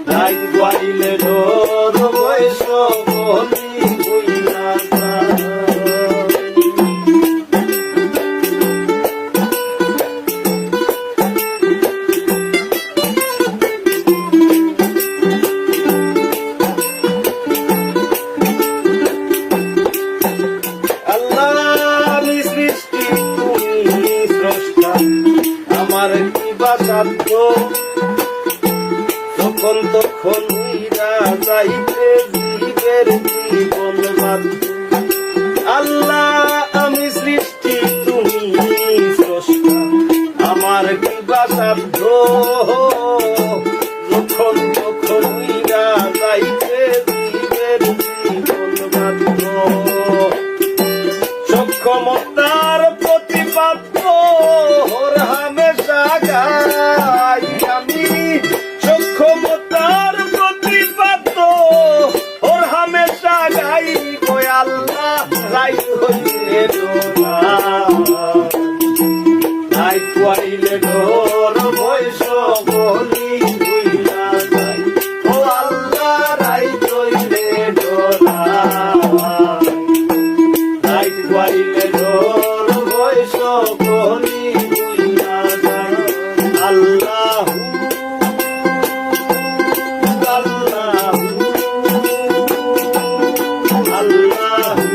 রাত পাইলে ডোর বৈশ বলি বুইলা আমার কি বাসাধ্য তখন তখন উইরা যাইতে জীবের জীবন বাধ্য আল্লাহ আমি সৃষ্টি তুমি স্রষ্টা আমার কি বাসাধ্য যখন তখন উইরা যাইতে জীবের জীবন বাধ্য সক্ষমতার প্রতিপাদ্য হামেশা গাই আমি সক্ষমতার প্রতিপাদ্য ওর হামেশা গাই কই আল্লাহ রাই হইলে ডোরা রাই পাইলে ডোর বৈশ বলি বুইলা যাই ও আল্লাহ রাই হইলে ডোরা রাই পাইলে ডোর বৈশ বলি বুইলা যাই আল্লাহু আল্লাহু আল্লাহু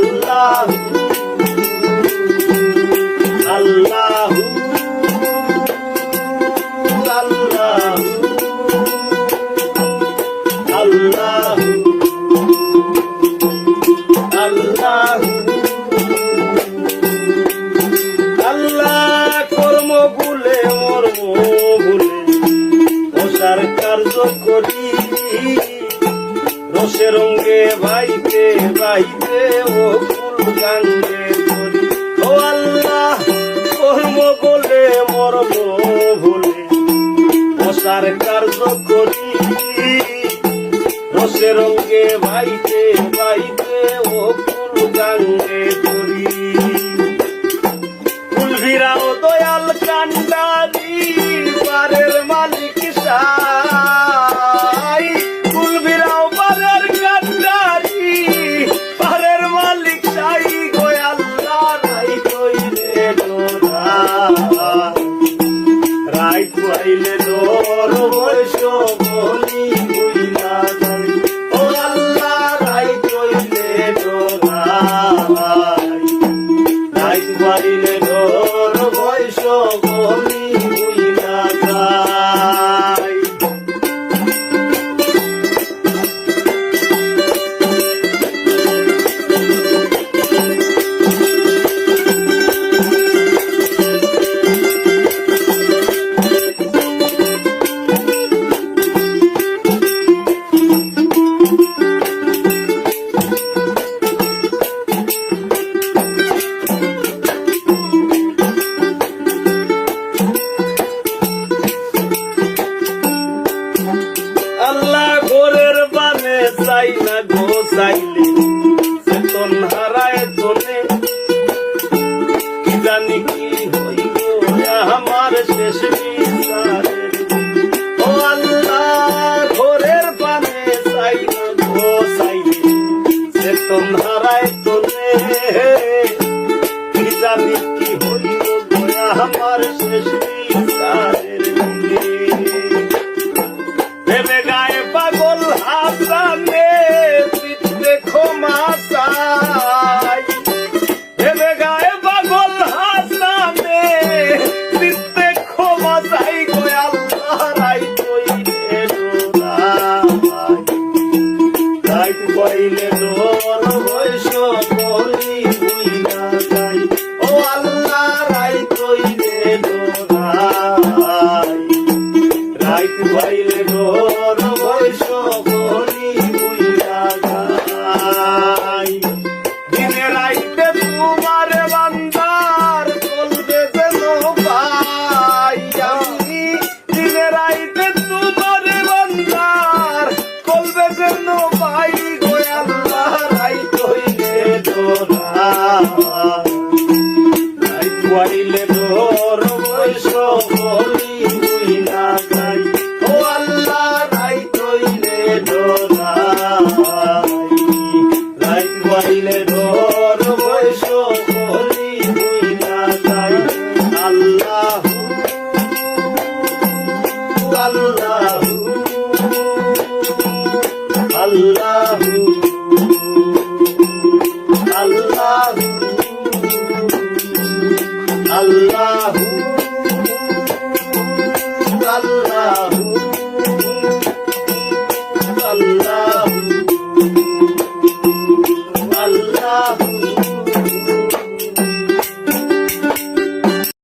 আল্লাহু আল্লাহু আল্লাহু আল্লাহু আল্লাহ কর্ম ভুলে মর্ম ভুলে ওসার কার্য করি রসে রঙ্গে বাইতে বাইতে ও ফুল গাঙ্গে করি ও আল্লাহ কর্ম বলে মর্ম ভুলে ওসার কার্য করি রসে রঙ্গে বাইতে বাইতে ও ফুল গাঙ্গে করি ফুলভিরাও দয়াল কান্ডারি বারের মালিক সাই ফুলভিরাও বারের কান্ডারি বারের মালিক সাই গয় আল্লাহ রাই কইলে ডোরা রাই কইলে ডোর বৈশ বলি বুইলা যাই ও আল্লাহ রাই কইলে ডোরা রাই কইলে ডোর বৈশ বলি বুইলা যাই আল্লাহ ঘরের বানে চাই না গো চাইলে চেতন হারায় তোনে কি জানি কি হইব আমার শেষ বিচারের ও আল্লাহ ঘরের বানে চাই না গো চাইলে চেতন হারায় তোনে কি জানি কি হইব আমার শেষ বিচারের ভেবে গায়ে পাগল হাসানে চিত্তে ক্ষমা চাই ভেবে গায়ে পাগল হাসানে চিত্তে ক্ষমা চাই গো আল্লাহ রাই কইলে ডোরা রাই কইলে ডোর বৈশ বলি বুইলা যাই ও আল্লাহ রাই কইলে ডোরা রাই কইলে ডোর বৈশ বলি বুইলা যাই দিনে রাইতে তোমার বান্দার চলবে যেন পাই আমি দিনে রাইতে তোমার বান্দার চলবে যেন পাই গো আল্লাহ রাই কইলে ডোরা রাই কইলে ডোর বৈশ বলি বুইলা যাই ও আল্লাহ রাইত হইলে ডরাই রাইত হইলে ডর বৈশ বলি বুইলা যাই আল্লাহ